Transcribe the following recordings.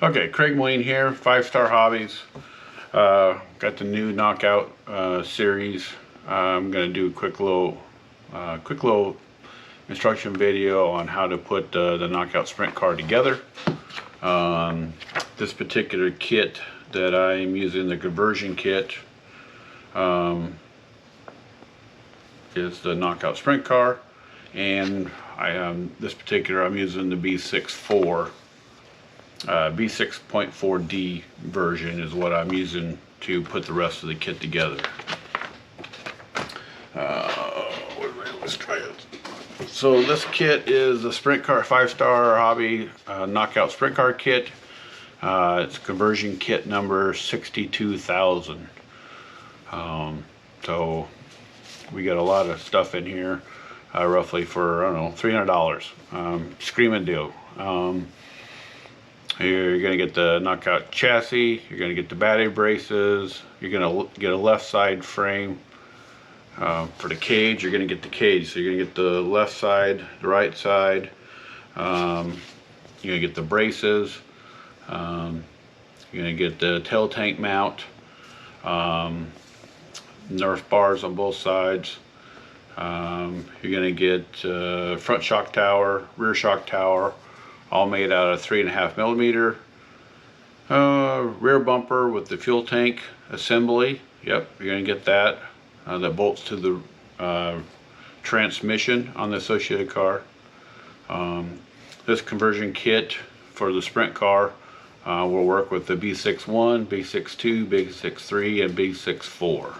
Okay, Craig Moline here, FiveStar Hobbies. Got the new Knockout series. I'm going to do a quick little instruction video on how to put the Knockout Sprint car together. This particular kit that I'm using, the conversion kit, is the Knockout Sprint car, and this particular I'm using the B6.4D version is what I'm using to put the rest of the kit together. Let's try it. So this kit is the Sprint Car FiveStar Hobby Knockout Sprint Car kit. It's conversion kit number 62,000. So we got a lot of stuff in here, roughly for, I don't know, $300. Screaming deal. You're going to get the Knockout chassis, you're going to get the battery braces, you're going to get a left side frame. For the cage, you're going to get the cage, so you're going to get the left side, the right side, you're going to get the braces, you're going to get the tail tank mount, Nerf bars on both sides, you're going to get front shock tower, rear shock tower, all made out of 3.5mm, rear bumper with the fuel tank assembly. Yep, you're going to get that. That bolts to the transmission on the associated car. This conversion kit for the Sprint car will work with the B6.1, B6.2, B6.3, and B6.4.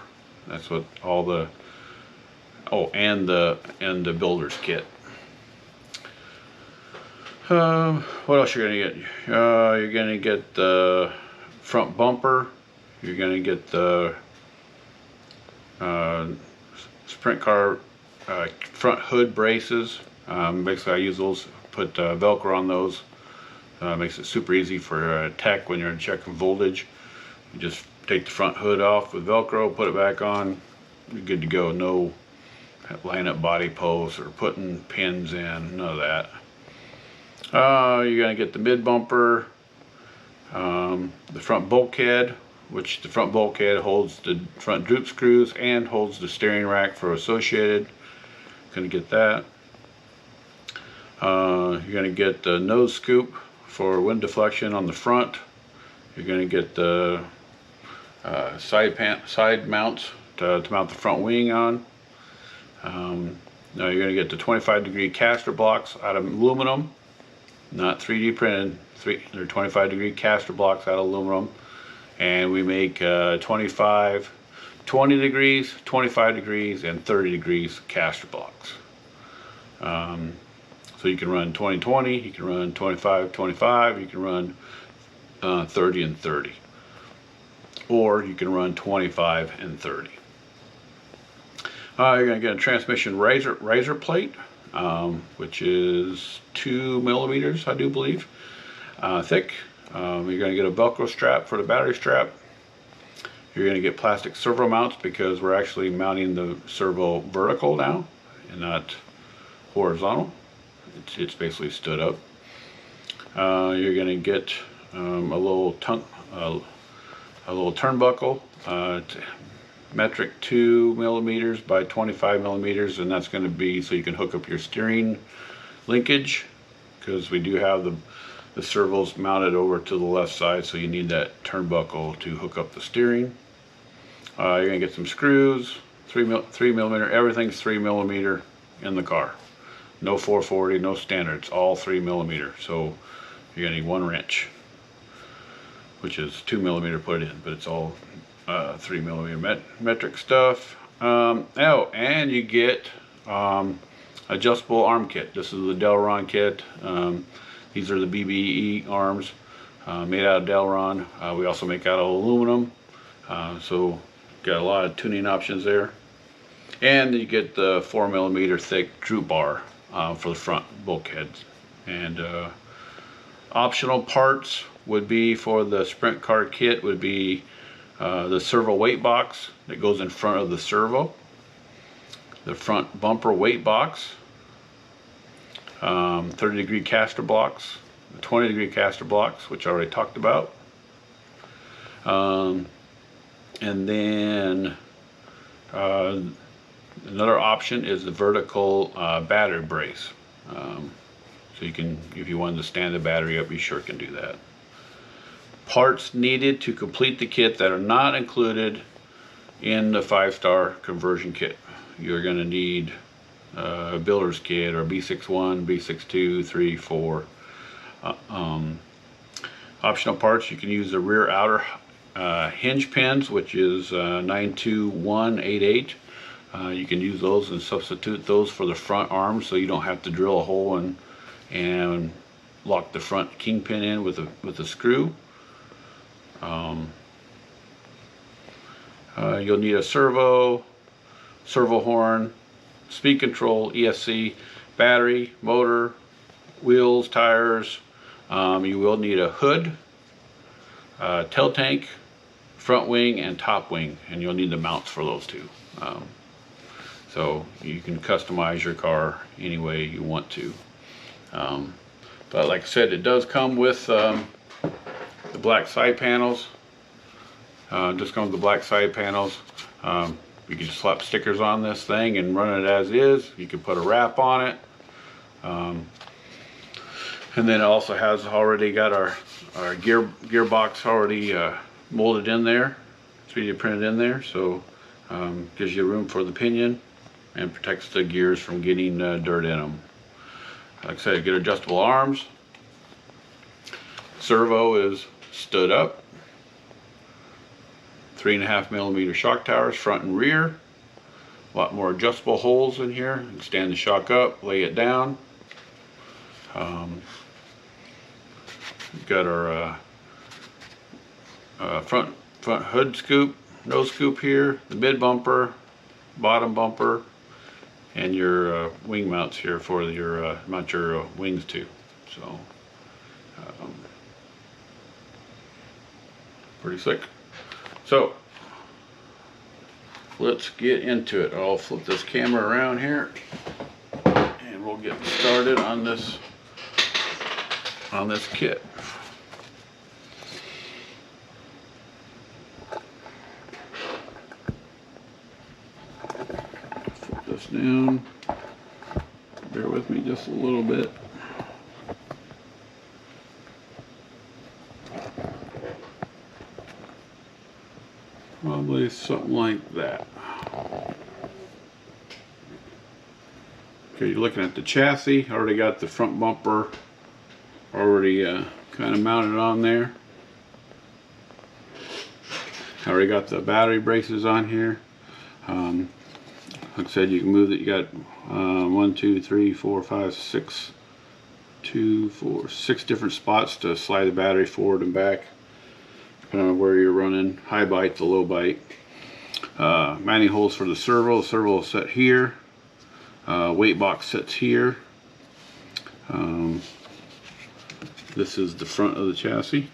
That's what all the and the builder's kit. What else you're gonna get? You're gonna get the front bumper. You're gonna get the Sprint car front hood braces. Basically I use those, put Velcro on those. Makes it super easy for tech when you're checking voltage. You just take the front hood off with Velcro, put it back on, you're good to go. No line up body posts or putting pins in, none of that. You're going to get the mid bumper, the front bulkhead, which the front bulkhead holds the front droop screws and holds the steering rack for associated. Going to get that. You're going to get the nose scoop for wind deflection on the front. You're going to get the side mounts to mount the front wing on. Now you're going to get the 25-degree caster blocks out of aluminum, not 3D printed. They're 25-degree caster blocks out of aluminum, and we make 20 degrees, 25 degrees, and 30 degrees caster blocks. So you can run 20-20, you can run 25-25, you can run 30 and 30, or you can run 25 and 30. You're going to get a transmission riser plate, which is 2mm, I do believe, thick. You're going to get a Velcro strap for the battery strap. You're going to get plastic servo mounts because we're actually mounting the servo vertical now and not horizontal. It's basically stood up. You're going to get a little turnbuckle, metric 2mm by 25mm, and that's going to be so you can hook up your steering linkage, because we do have the servos mounted over to the left side, so you need that turnbuckle to hook up the steering. You're going to get some screws, 3mm, everything's 3mm in the car. No 440, no standard, it's all 3mm. So you're going to need one wrench, which is 2mm put in, but it's all 3mm metric stuff. Oh, and you get adjustable arm kit. This is the Delron kit. These are the BBE arms made out of Delron. We also make out of aluminum, so got a lot of tuning options there. And you get the 4mm thick droop bar for the front bulkheads. And optional parts would be for the Sprint car kit would be the servo weight box that goes in front of the servo, the front bumper weight box, 30-degree caster blocks, the 20-degree caster blocks, which I already talked about. And then another option is the vertical battery brace. So you can, if you wanted to stand the battery up, you sure can do that. Parts needed to complete the kit that are not included in the FiveStar conversion kit. You're going to need a builder's kit, or B61, B62, 3, 4. Optional parts, you can use the rear outer hinge pins, which is 92188. You can use those and substitute those for the front arms, so you don't have to drill a hole and lock the front kingpin in with a screw. You'll need a servo horn, speed control, ESC, battery, motor, wheels, tires. You will need a hood, tail tank, front wing, and top wing, and you'll need the mounts for those two. So you can customize your car any way you want to. But like I said, it does come with the black side panels. Just comes with the black side panels. You can just slap stickers on this thing and run it as is. You can put a wrap on it. And then it also has already got our gearbox already molded in there, 3D printed in there, so gives you room for the pinion and protects the gears from getting dirt in them. Like I said, get adjustable arms. Servo is stood up. 3.5mm shock towers, front and rear. A lot more adjustable holes in here. You can stand the shock up, lay it down. We've got our front hood scoop, nose scoop here, the mid bumper, bottom bumper, and your wing mounts here for your mount your wings to. So pretty slick. So let's get into it. I'll flip this camera around here and we'll get started on this kit. Flip this down. Bear with me just a little bit. Probably something like that. Okay, you're looking at the chassis. Already got the front bumper already kind of mounted on there. Already got the battery braces on here. Like I said, you can move it. You got 1, 2, 3, 4, 5, 6, 2, 4, 6 different spots to slide the battery forward and back, depending on where you're running, high bite to low bite. Mounting holes for the servo. The servo is set here. Weight box sits here. This is the front of the chassis.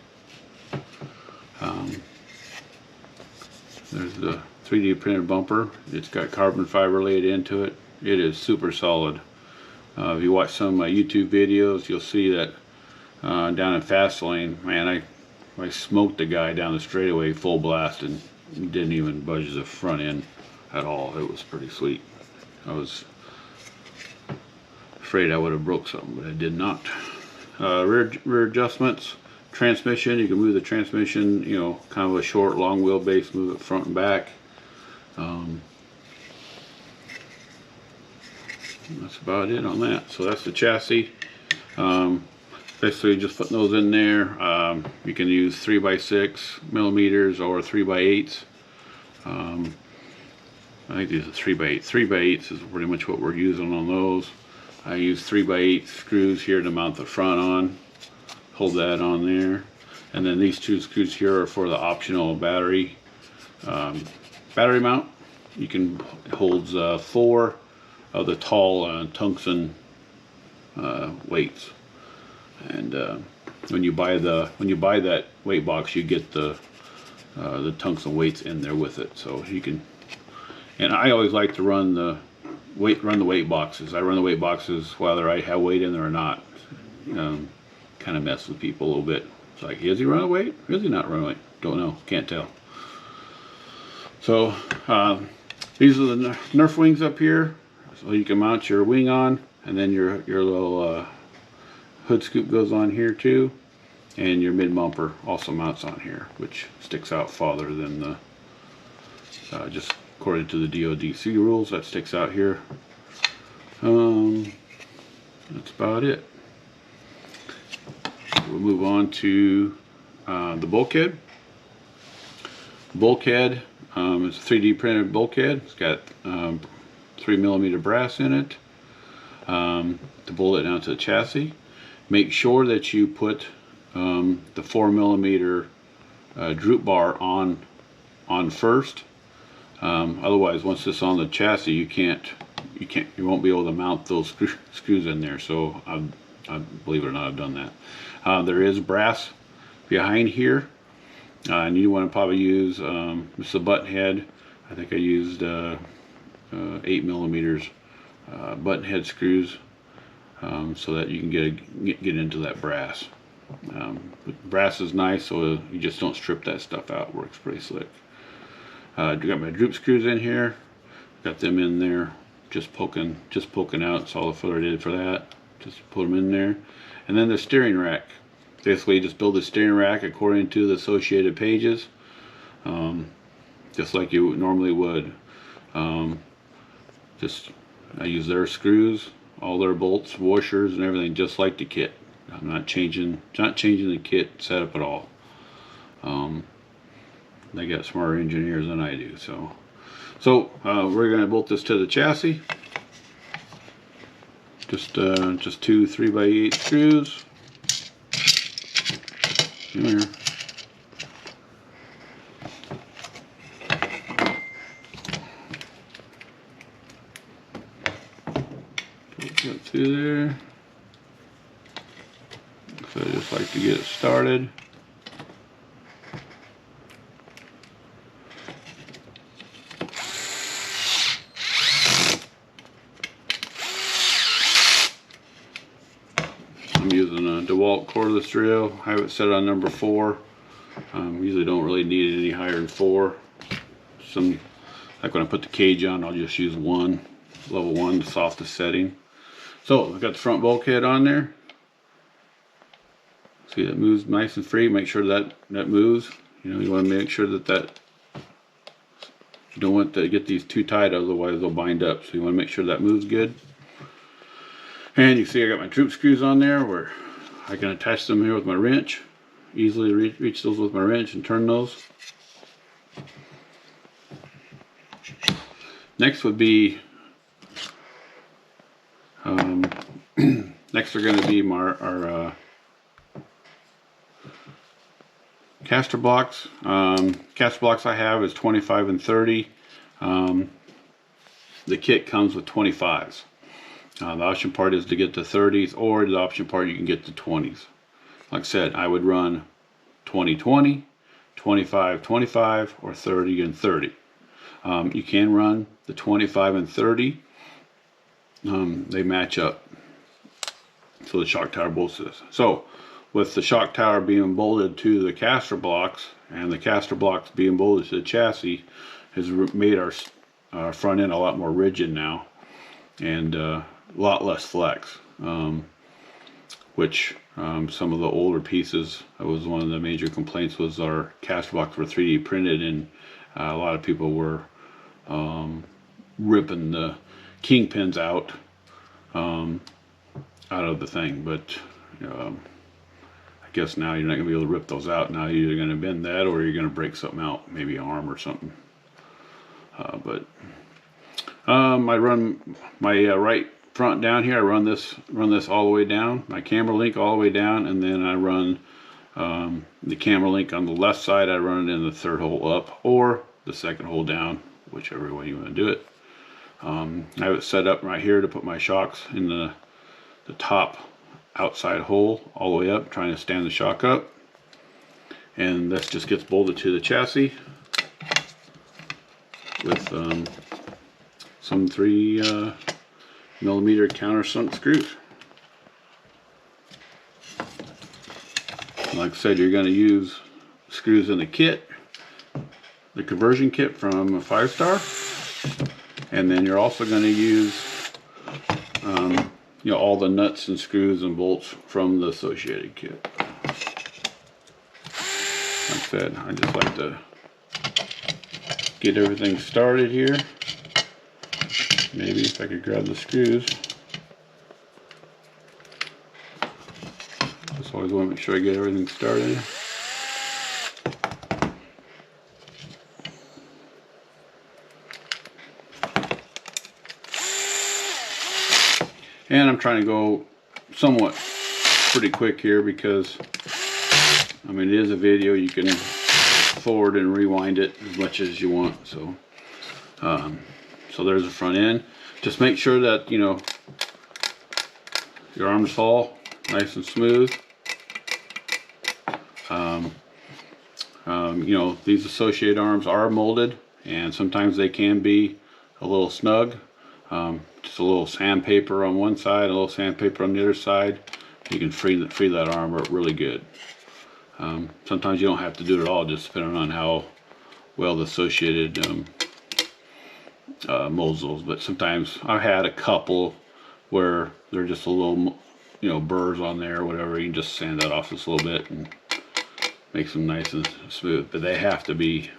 There's the 3D printed bumper. It's got carbon fiber laid into it. It is super solid. If you watch some of my YouTube videos, you'll see that down in fast lane, man, I smoked the guy down the straightaway full blast and didn't even budge the front end at all. It was pretty sweet. I was afraid I would have broke something, but I did not. Rear adjustments, transmission. You can move the transmission, you know, kind of a short, long wheelbase, move it front and back. That's about it on that. So that's the chassis. Basically just putting those in there. You can use 3x6mm or 3x8s. I think these are 3x8. 3x8s is pretty much what we're using on those. I use 3x8 screws here to mount the front on. Hold that on there. And then these 2 screws here are for the optional battery mount. You can holds 4 of the tall tungsten weights. And when you buy that weight box, you get the tungsten weights in there with it. So you can. And I always like to run the weight boxes. I run the weight boxes whether I have weight in there or not, because kind of mess with people a little bit. It's like, is he running weight? Or is he not running weight? Don't know. Can't tell. So these are the Nerf wings up here. So you can mount your wing on, and then your little hood scoop goes on here too, and your mid bumper also mounts on here, which sticks out farther than the just according to the DODC rules, that sticks out here. That's about it. We'll move on to the bulkhead. Bulkhead is a 3D printed bulkhead. It's got 3mm brass in it to bolt it down to the chassis. Make sure that you put the 4mm droop bar on first. Otherwise, once it's on the chassis, you won't be able to mount those screws in there. So I believe it or not, I've done that. There is brass behind here, and you want to probably use this is a button head. I think I used 8mm button head screws so that you can get into that brass. Brass is nice, so you just don't strip that stuff out. It works pretty slick. I got my droop screws in here. Got them in there, just poking out. That's all the filler did for that. Just put them in there. And then the steering rack. Basically, just build the steering rack according to the associated pages, just like you normally would. I use their screws, all their bolts, washers, and everything, just like the kit. I'm not changing the kit setup at all. They got smarter engineers than I do. So we're going to bolt this to the chassis. Just two 3x8 screws. Here. Put that through there. So I just like to get it started. I'm using a DeWalt cordless drill. I have it set on number 4. Usually don't really need it any higher than 4. Like when I put the cage on, I'll just use level 1, the softest setting. So I've got the front bulkhead on there. See, that moves nice and free. Make sure that moves. You want to make sure that you don't want to get these too tight, otherwise they'll bind up. So you want to make sure that moves good. And you see I got my droop screws on there where I can attach them here with my wrench. Easily reach those with my wrench and turn those. Next would be next are going to be our caster blocks. Caster blocks I have is 25 and 30. The kit comes with 25s. The option part is to get the 30s, or the option part you can get the 20s. Like I said, I would run 20-20, 25-25, or 30 and 30. You can run the 25 and 30. They match up. So the shock tower bolts this. So with the shock tower being bolted to the caster blocks, and the caster blocks being bolted to the chassis, has made our front end a lot more rigid now, and a lot less flex. Which some of the older pieces, that was one of the major complaints, was our caster blocks were 3D printed, and a lot of people were ripping the kingpins out of the thing. But I guess now you're not going to be able to rip those out. Now you're either going to bend that, or you're going to break something out, maybe an arm or something. I run my right front down here. I run this all the way down, my camera link all the way down, and then I run the camera link on the left side. I run it in the third hole up, or the second hole down, whichever way you want to do it. I have it set up right here to put my shocks in the top outside hole all the way up, trying to stand the shock up. And this just gets bolted to the chassis with some 3mm countersunk screws. Like I said, you're going to use screws in the kit, the conversion kit from FiveStar, and then you're also going to use you know, all the nuts and screws and bolts from the associated kit. Like I said, I just like to get everything started here. Maybe if I could grab the screws. Just always want to make sure I get everything started. And I'm trying to go somewhat pretty quick here because, I mean, it is a video. You can forward and rewind it as much as you want. So, so there's the front end. Just make sure that, you know, your arms fall nice and smooth. You know, these associated arms are molded, and sometimes they can be a little snug. Just a little sandpaper on one side, a little sandpaper on the other side. You can free that arm up really good. Sometimes you don't have to do it at all, just depending on how well the associated molds those. But sometimes I've had a couple where they're just a little, you know, burrs on there or whatever. You can just sand that off just a little bit and make them nice and smooth. But they have to be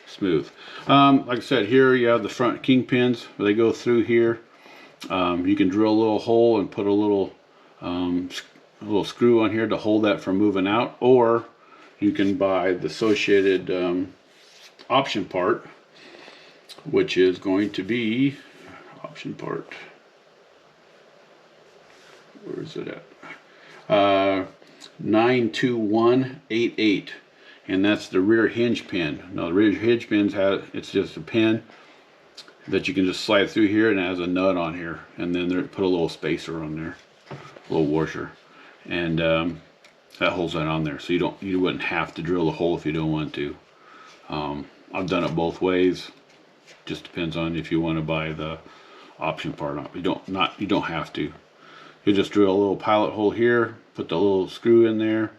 smooth. Like I said, here you have the front kingpins. They go through here. You can drill a little hole and put a little screw on here to hold that from moving out, or you can buy the associated option part, which is going to be option part. Where is it at? 92188. And that's the rear hinge pin. Now the rear hinge pins it's just a pin that you can just slide through here, and it has a nut on here, and then put a little spacer on there, a little washer, and that holds that on there. So you wouldn't have to drill a hole if you don't want to. I've done it both ways. Just depends on if you want to buy the option part. You don't have to. You just drill a little pilot hole here, put the little screw in there,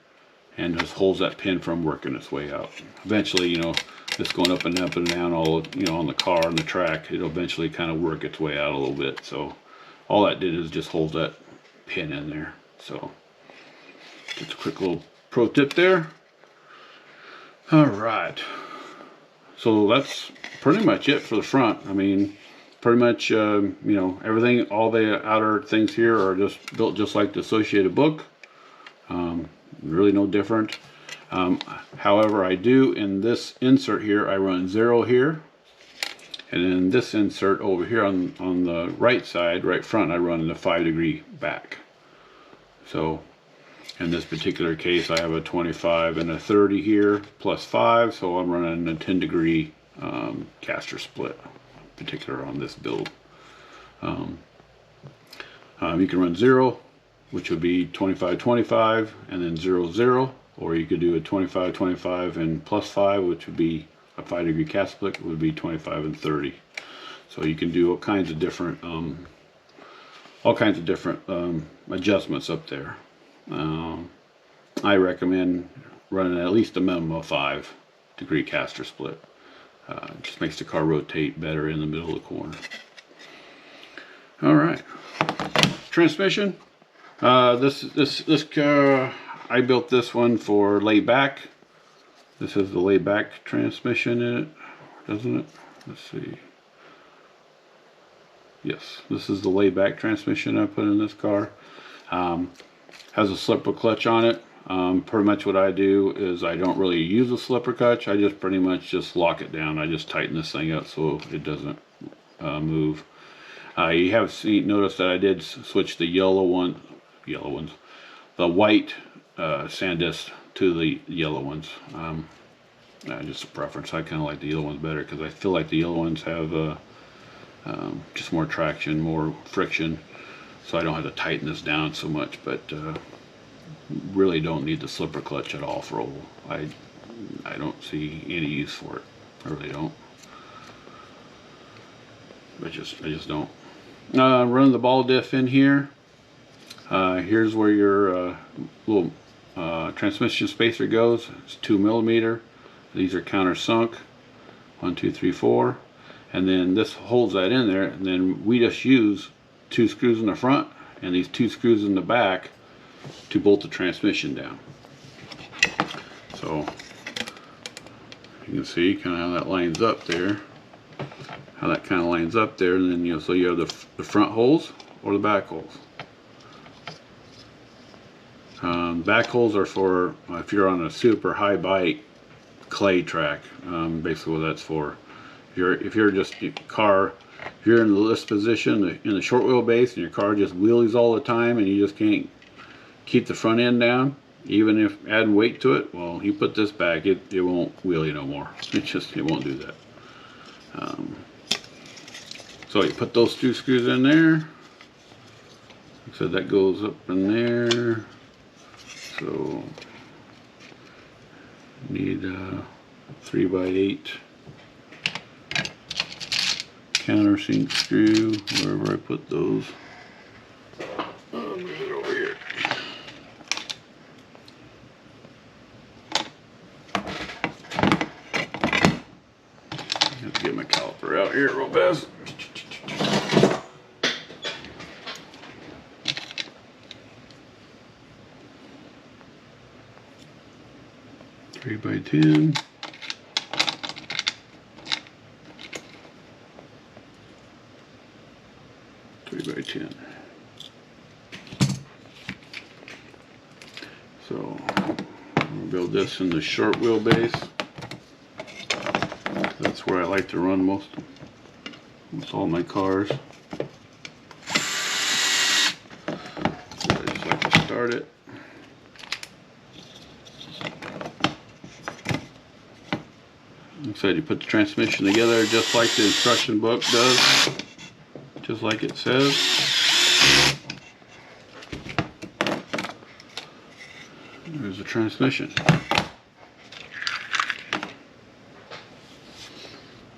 and just holds that pin from working its way out. Eventually, you know, this going up and down all, you know, on the car and the track, it'll eventually kind of work its way out a little bit. So all that did is just hold that pin in there. So just a quick little pro tip there. All right, so that's pretty much it for the front. I mean, pretty much you know, everything, all the outer things here are just built just like the associated book. Really no different. However, I do in this insert here, I run 0 here, and in this insert over here on the right side, right front, I run the 5-degree back. So in this particular case, I have a 25 and a 30 here plus 5, so I'm running a 10-degree caster split, particular on this build. You can run 0, which would be 25-25, and then 0-0, or you could do a 25-25 and plus 5, which would be a 5-degree cast split, would be 25 and 30. So you can do all kinds of different adjustments up there. I recommend running at least a minimum of 5-degree caster split. It just makes the car rotate better in the middle of the corner. All right, transmission. This car, I built this one for layback. This has the layback transmission in it, doesn't it? Let's see. Yes, this is the layback transmission I put in this car. Has a slipper clutch on it. Pretty much what I do is I don't really use a slipper clutch. I just pretty much just lock it down. I just tighten this thing up so it doesn't move. You have noticed that I did switch the the white SanDisk to the yellow ones. Just a preference. I kind of like the yellow ones better because I feel like the yellow ones have just more traction, more friction, so I don't have to tighten this down so much. But really don't need the slipper clutch at all for oval. I don't see any use for it. I really don't. I just don't. Run the ball diff in here. Here's where your little transmission spacer goes. It's 2mm. These are countersunk. 1, 2, 3, 4. And then this holds that in there, and then we just use 2 screws in the front and these 2 screws in the back to bolt the transmission down. So you can see kind of how that lines up there, and then so you have the front holes or the back holes. Back holes are for if you're on a super high bite clay track. Basically what that's for. If you're just if you're in the list position in the short wheelbase and your car just wheelies all the time and you just can't keep the front end down, even if adding weight to it, well, you put this back, it won't wheelie no more. It won't do that. So you put those 2 screws in there. So that goes up in there. So need a 3x8 countersink screw wherever I put those. I'll move it over here. I have to get my caliper out here real fast. Three by 10. 3x10. So we'll build this in the short wheelbase. That's where I like to run most all my cars. So I just like to start it. Looks like you put the transmission together just like the instruction book does. Just like it says. There's the transmission.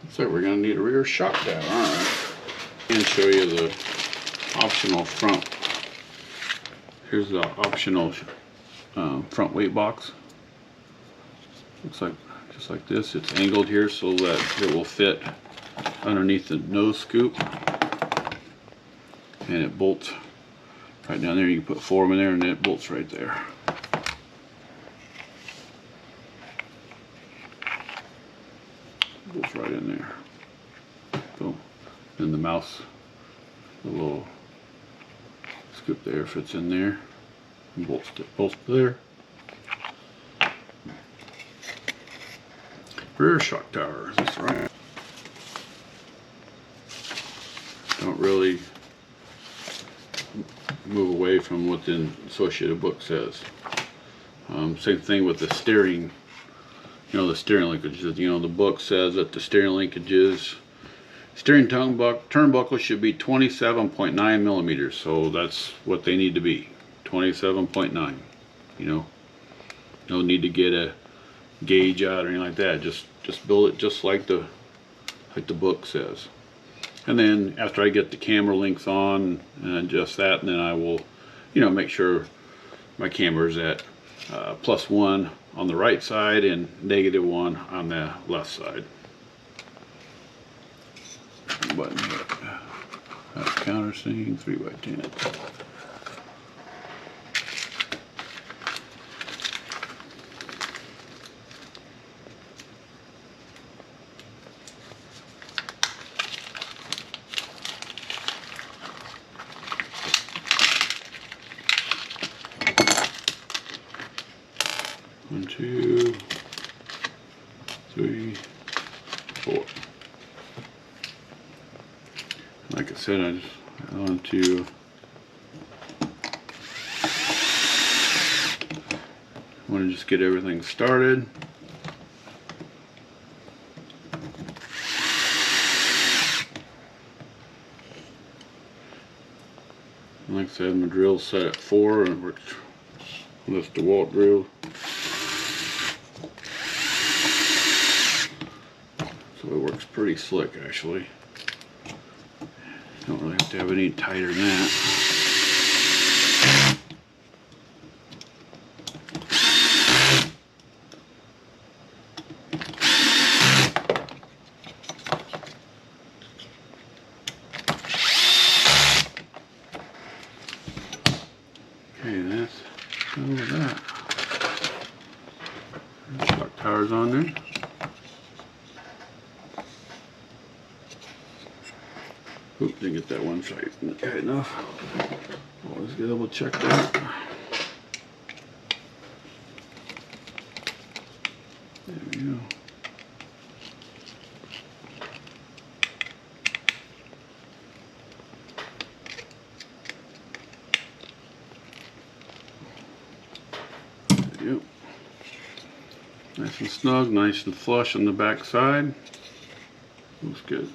Looks like we're going to need a rear shock valve. Alright. And show you the optional front. Here's the optional front weight box. Looks like just like this. It's angled here so that it will fit underneath the nose scoop. And it bolts right down there. You can put 4 of them in there and it bolts right there. Bolts right in there. Boom. Then the mouse, the little scoop there fits in there. And bolts there. Rear shock tower, is this right? Don't really move away from what the associated book says. Same thing with the steering, the steering linkages. The book says that the steering linkages, steering turnbuckle should be 27.9 millimeters. So that's what they need to be, 27.9. No need to get a gauge out or anything like that. Just build it just like the book says. And then after I get the camera links on and adjust that, and then I will, make sure my camera's at +1 on the right side and -1 on the left side. Button here. That's countersink 3x10. One, 2, 3, 4. Like I said, I want to just get everything started. Like I said, my drill's set at 4 and it works with the DeWalt drill. So it works pretty slick actually. Don't really have to have any tighter than that. Power's on there. Oop, didn't get that one side tight enough. Always get double check that. There we go. There you go. Nice and snug, nice and flush on the back side. Looks good.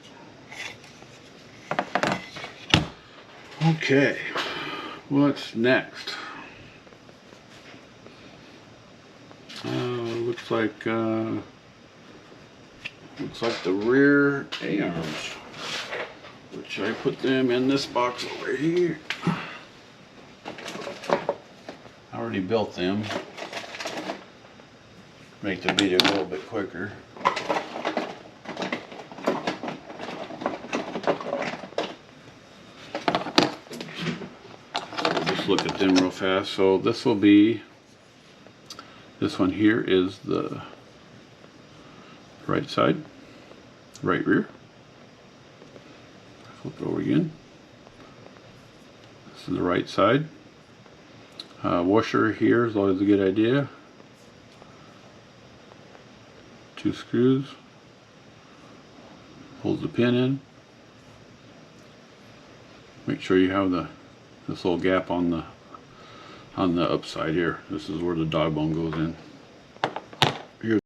Okay, what's next? Looks like the rear A-arms, which I put them in this box over here. I already built them. Make the video a little bit quicker. Look at them real fast. So this will be, this one here is the right side, right rear. Flip it over again. This is the right side. Washer here is always a good idea. 2 screws. Holds the pin in. Make sure you have this little gap on the upside here. This is where the dog bone goes in. Here.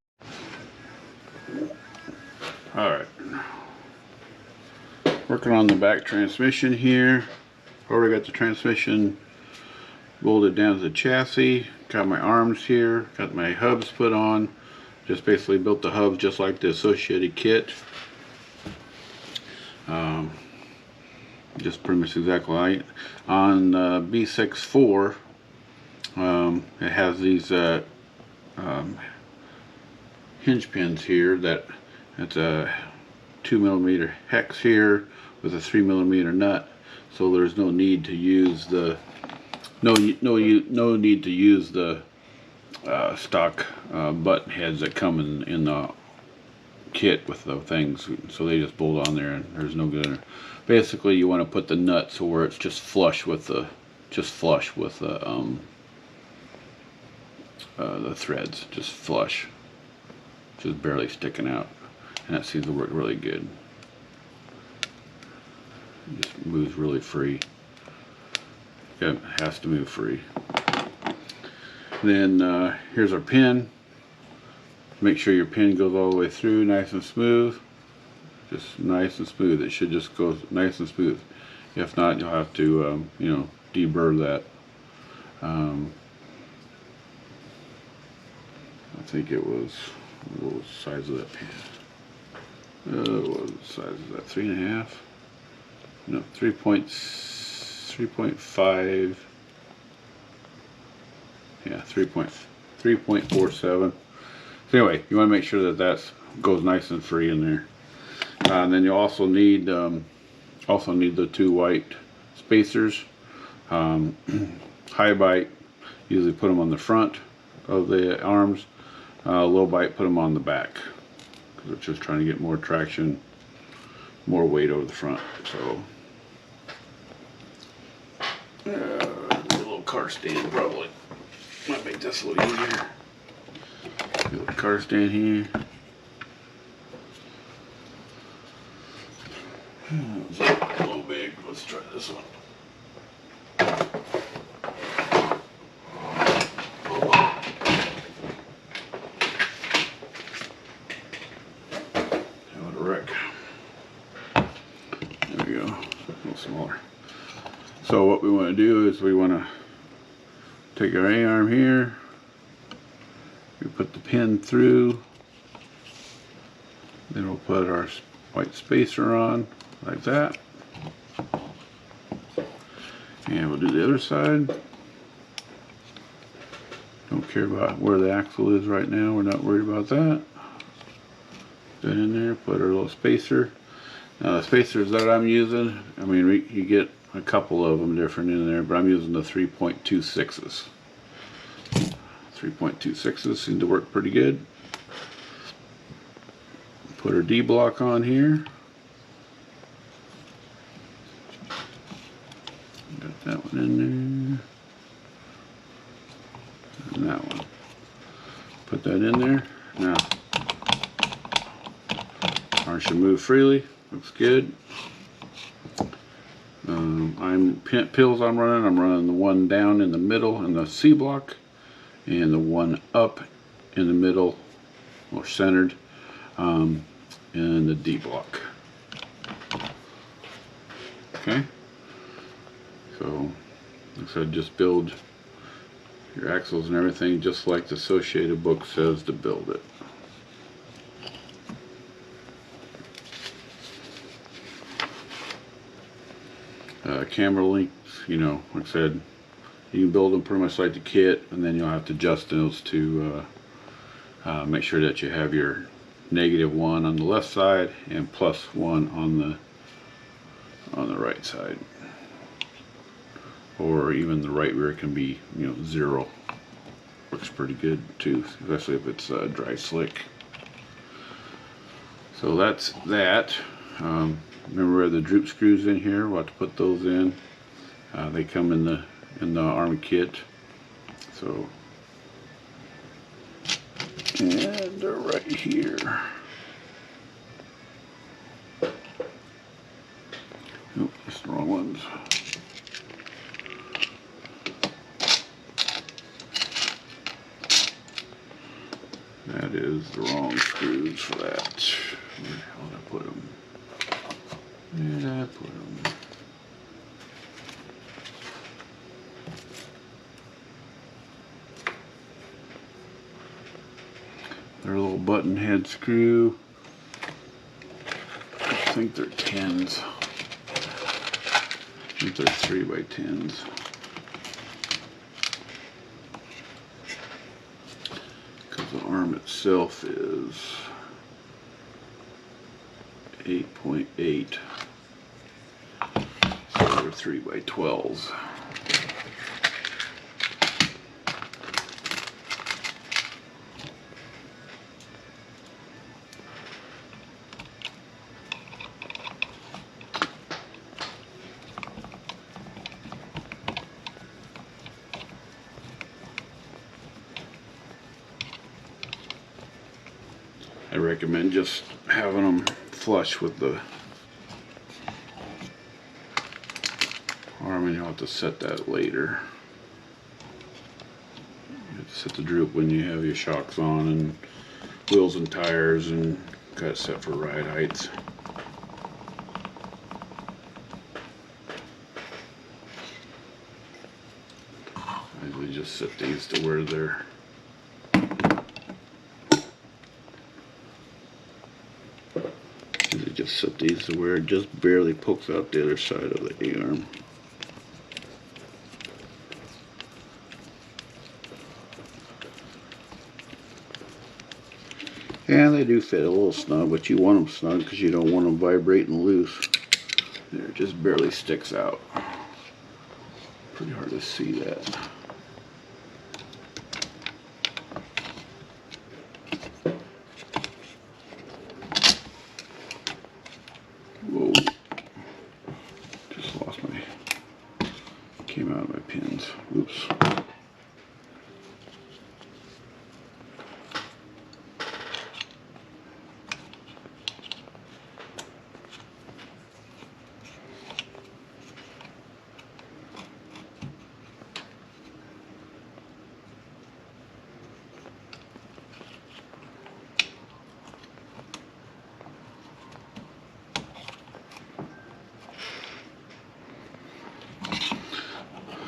Alright. Working on the back transmission here. Already got the transmission bolted down to the chassis. Got my arms here. Got my hubs put on. Just basically built the hubs just like the associated kit. Just pretty much exactly like on B64. It has these hinge pins here. That it's a 2mm hex here with a 3mm nut. So there's no need to use the no need to use the stock button heads that come in the kit with the things. So they just bolt on there, and there's no good. Basically, you want to put the nut so where it's just flush with the threads, just flush, just barely sticking out, and that seems to work really good. It just moves really free. It has to move free. Then here's our pin. Make sure your pin goes all the way through, nice and smooth. Just nice and smooth. It should just go nice and smooth. If not, you'll have to, you know, deburr that. I think it was, what was the size of that pin? What was the size of that? 3.5? No, 3.5. Yeah, 3.47. So anyway, you want to make sure that that goes nice and free in there. And then you also need the 2 white spacers. High bite, usually put them on the front of the arms. Low bite, put them on the back, because we're just trying to get more traction, more weight over the front. So a little car stand probably might make this a little easier. A little car stand here. That was a little big. Let's try this one. What a wreck. There we go. A little smaller. So what we want to do is we want to take our A-arm here. We put the pin through. Then we'll put our white spacer on. Like that. And we'll do the other side. Don't care about where the axle is right now. We're not worried about that. Put that in there. Put our little spacer. Now the spacers that I'm using, I mean, you get a couple of them different in there, but I'm using the 3.26s. 3.26s seem to work pretty good. Put our D block on here. Got that one in there. And that one. Put that in there. Now, arm should move freely. Looks good. Pills I'm running the one down in the middle in the C block and the one up in the middle or centered in the D block. Okay, so like I said, just build your axles and everything just like the associated book says to build it. Camera links, you know, like I said, you can build them pretty much like the kit, and then you'll have to adjust those to make sure that you have your -1 on the left side and +1 on the right side, or even the right rear can be, you know, 0. Works pretty good too, especially if it's dry slick. So that's that. Remember the droop screws in here. We'll have to put those in. They come in the army kit. So, and they're right here. Nope, that's the wrong ones. That is the wrong screws for that. Where the hell did I put them? Where did I put them? They're a little button head screw. I think they're 10s. I think they're 3x10s. Because the arm itself is 8.8. So they're 3x12s. I recommend just having them flush with the arm, and you'll have to set that later. You have to set the droop when you have your shocks on and wheels and tires, and got it set for ride heights. I usually just set these to where they're just set these to where it just barely pokes out the other side of the A-arm. And they do fit a little snug, but you want them snug because you don't want them vibrating loose. There, it just barely sticks out. Pretty hard to see that. Whoa. Just lost my, came out of my pins. Oops.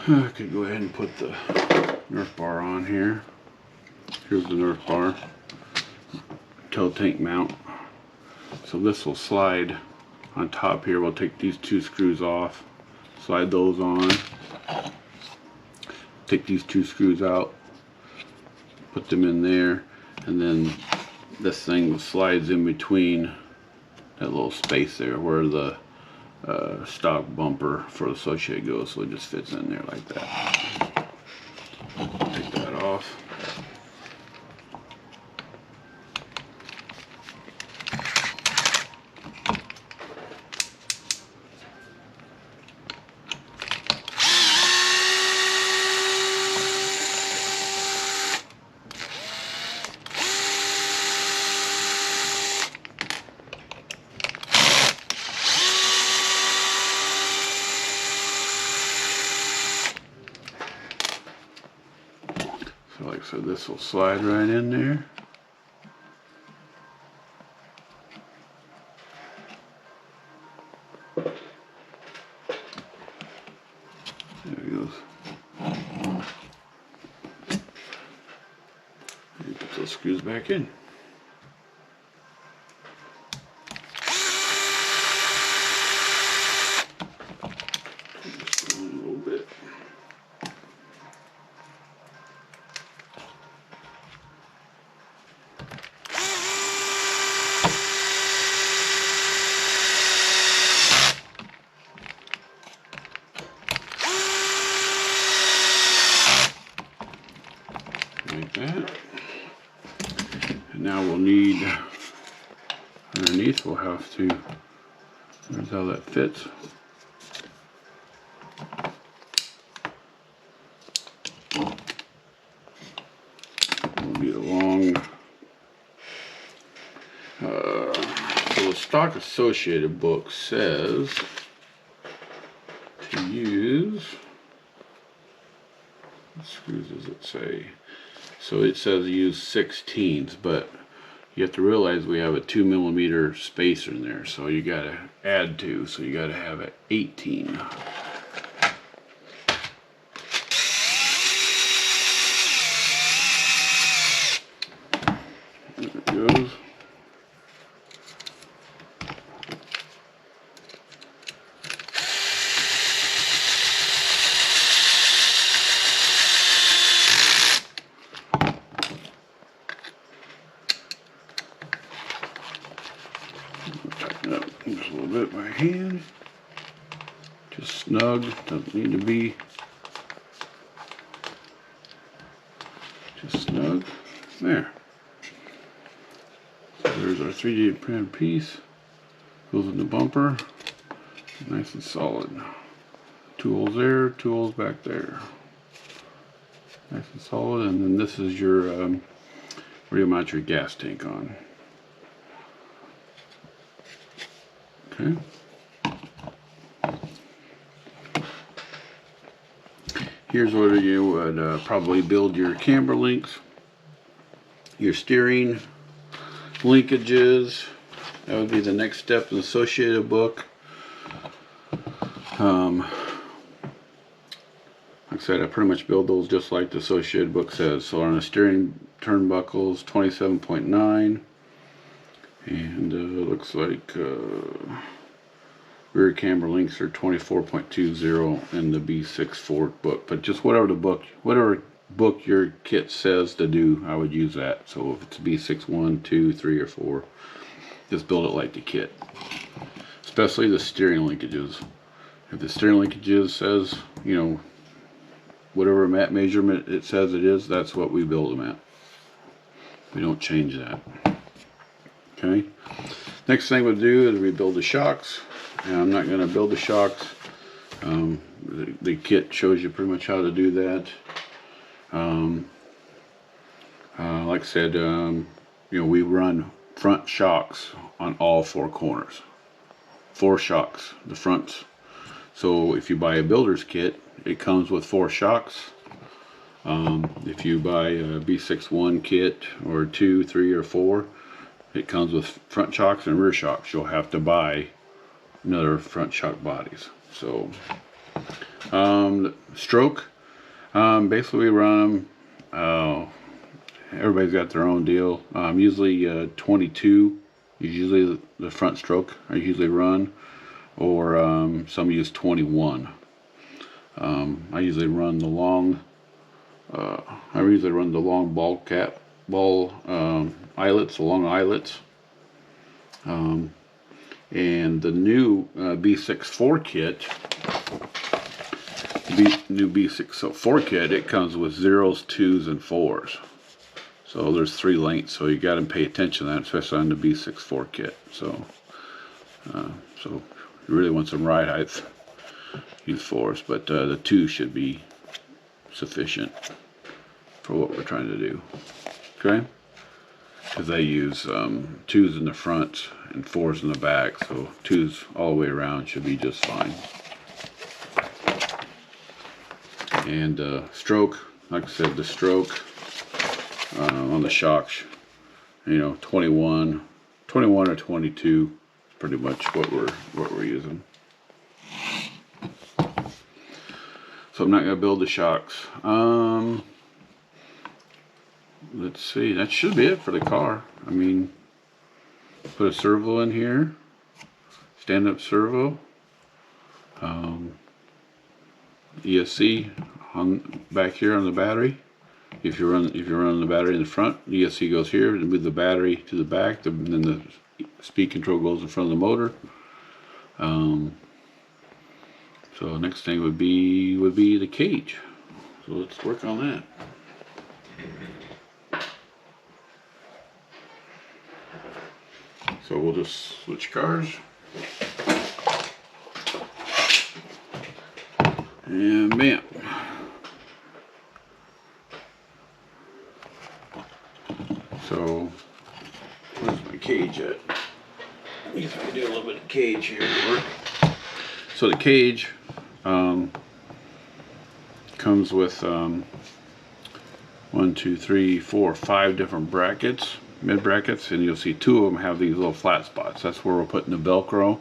I could go ahead and put the Nerf bar on here. Here's the Nerf bar. Tail tank mount. So this will slide on top here. We'll take these two screws off, slide those on, take these two screws out, put them in there, and then this thing slides in between that little space there where the stock bumper for the associate goes, so it just fits in there like that. Take that off. So this will slide right in there. There he goes. And put those screws back in. Just a little bit. Like that. And now we'll need, underneath we'll have to, there's how that fits. We'll need a long, so the stock associated book says to use, what screws does it say? So it says use 16s, but you have to realize we have a 2mm spacer in there, so you gotta add 2, so you gotta have an 18. There it goes. Tighten it up just a little bit by hand. Just snug, doesn't need to be. Just snug. There. So there's our 3D printed piece. Goes in the bumper. Nice and solid. 2 holes there, 2 holes back there. Nice and solid. And then this is your where you mount your gas tank on. Okay. Here's where you would probably build your camber links, your steering linkages. That would be the next step in the associated book. Like I said, I pretty much build those just like the associated book says. So on the steering turnbuckles, 27.9. And it looks like rear camber links are 24.20 in the B64 book. But just whatever book your kit says to do, I would use that. So if it's B61, 2, 3, or 4, just build it like the kit. Especially the steering linkages. If the steering linkages says, you know, whatever measurement it says it is, that's what we build them at. We don't change that. Okay. Next thing we'll do is rebuild the shocks. And I'm not going to build the shocks. The kit shows you pretty much how to do that. Like I said, you know, we run front shocks on all 4 corners. 4 shocks, the fronts. So if you buy a builder's kit, it comes with 4 shocks. If you buy a B61 kit or 2, 3, or 4, it comes with front shocks and rear shocks. You'll have to buy another front shock bodies. So stroke, basically we run them, everybody's got their own deal. Usually 22 is usually the front stroke I usually run, or some use 21. I usually run the long ball cap eyelets, the long eyelets. And the new B64 kit, new B64 kit, it comes with 0s, 2s, and 4s. So there's 3 lengths, so you got to pay attention to that, especially on the B64 kit. So, so you really want some ride height, use 4s, but the 2 should be sufficient for what we're trying to do. Okay? Because they use 2s in the front and 4s in the back, so 2s all the way around should be just fine. And stroke, like I said, the stroke, on the shocks. You know, 21 or 22, pretty much what we're using. So I'm not gonna build the shocks. Let's see, that should be it for the car. I mean, put a servo in here, stand-up servo, ESC on back here on the battery. If you're running the battery in the front, the ESC goes here and move the battery to the back, and then the speed control goes in front of the motor. So next thing would be the cage. So let's work on that. So we'll just switch cars. And bam. So where's my cage at? Let me see if I can do a little bit of cage here to work. So the cage comes with 1, 2, 3, 4, 5 different brackets, mid brackets, and you'll see 2 of them have these little flat spots. That's where we're putting the Velcro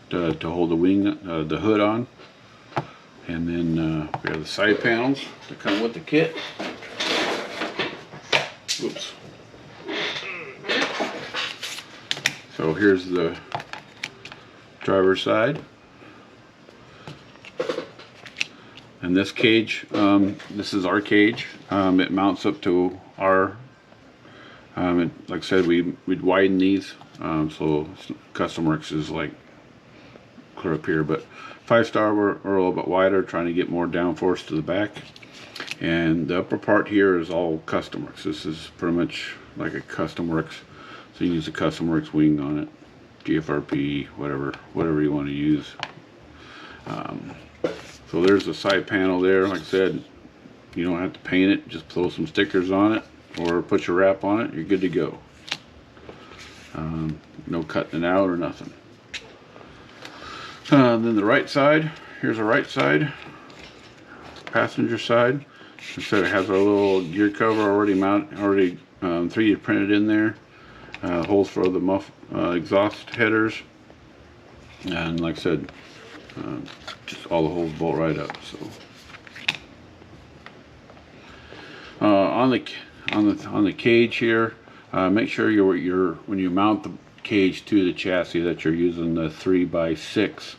to hold the wing, the hood on. And then we have the side panels that come with the kit. Oops. So here's the driver's side. And this cage, this is our cage. It mounts up to our, like I said, we'd widen these, so Custom Works is like clear up here, but FiveStar we're a little bit wider, trying to get more downforce to the back. And the upper part here is all Custom Works. This is pretty much like a Custom Works, so you can use a Custom Works wing on it, GFRP, whatever you want to use. So there's the side panel there. Like I said, you don't have to paint it, just throw some stickers on it or put your wrap on it, you're good to go. No cutting it out or nothing. Then the right side, here's the right side, passenger side. Like I said, it has our little gear cover already mounted, 3D printed in there. Holes for the exhaust headers, and like I said, just all the holes bolt right up. So on the cage here, make sure when you mount the cage to the chassis that you're using the 3x6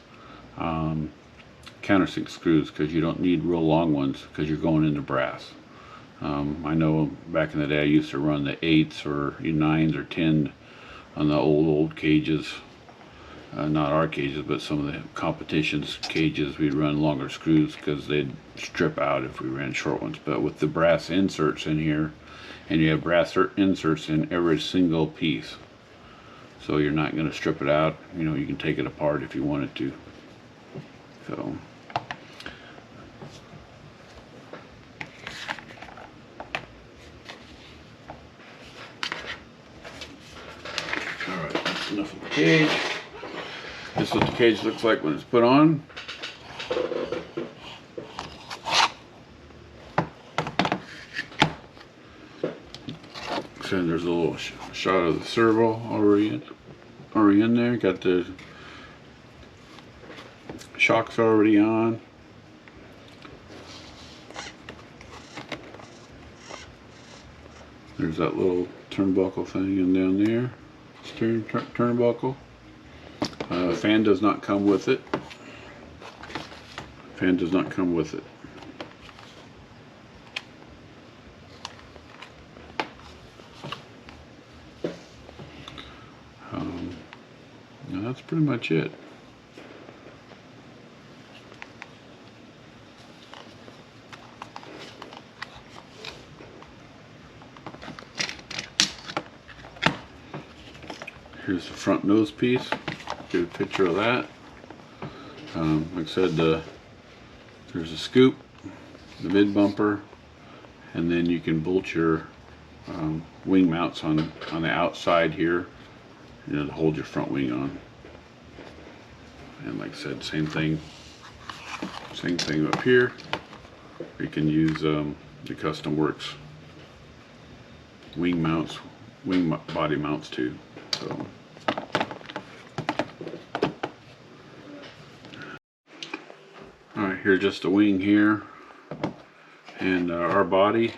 countersink screws, because you don't need real long ones because you're going into brass. I know back in the day I used to run the 8s or 9s or 10 on the old cages. Not our cages, but some of the competition's cages, we'd run longer screws because they'd strip out if we ran short ones. But with the brass inserts in here, and you have brass inserts in every single piece, so you're not going to strip it out. You know, you can take it apart if you wanted to. So alright, that's enough of the cage. This is what the cage looks like when it's put on. So there's a little shot of the servo already in there. Got the shocks already on. There's that little turnbuckle thing in down there. Steering turnbuckle. Fan does not come with it. Fan does not come with it. And that's pretty much it. Here's the front nose piece. Get a picture of that. Like I said, there's a scoop, the mid bumper, and then you can bolt your wing mounts on the outside here, you know, to hold your front wing on. And like I said, same thing up here. You can use the Custom Works wing mounts, wing body mounts too. So. Alright, here's just a wing here, and our body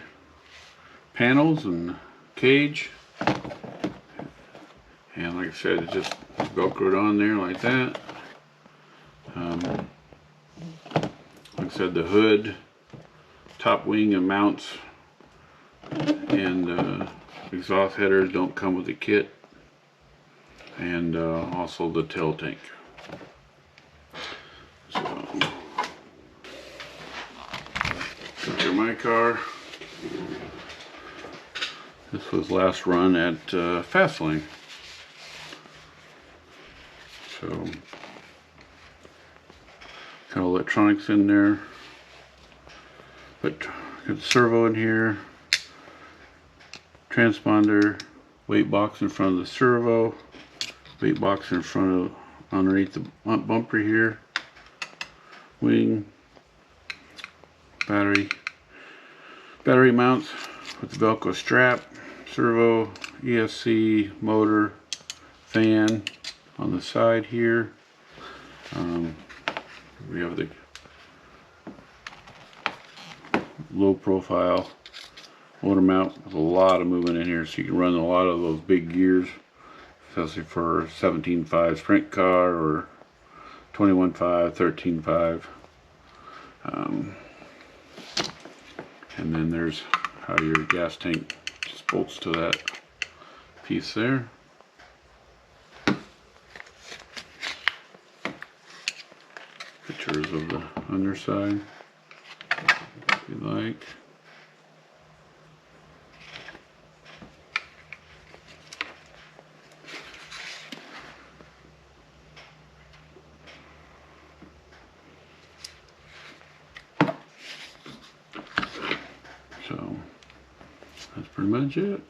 panels and cage, and like I said, it just velcroed on there like that. Like I said, the hood, top wing and mounts, and exhaust headers don't come with the kit, and also the tail tank. So, picture my car. This was last run at Fastlane. So, kind of electronics in there. But got the servo in here, transponder, weight box in front of the servo, weight box in front of underneath the bumper here, wing, battery mounts with the Velcro strap, servo, ESC, motor, fan on the side here. We have the low profile motor mount with a lot of movement in here, so you can run a lot of those big gears, especially for 17.5 sprint car or 21.5, 13.5. And then there's how your gas tank just bolts to that piece there. Pictures of the underside, if you like. So that's pretty much it.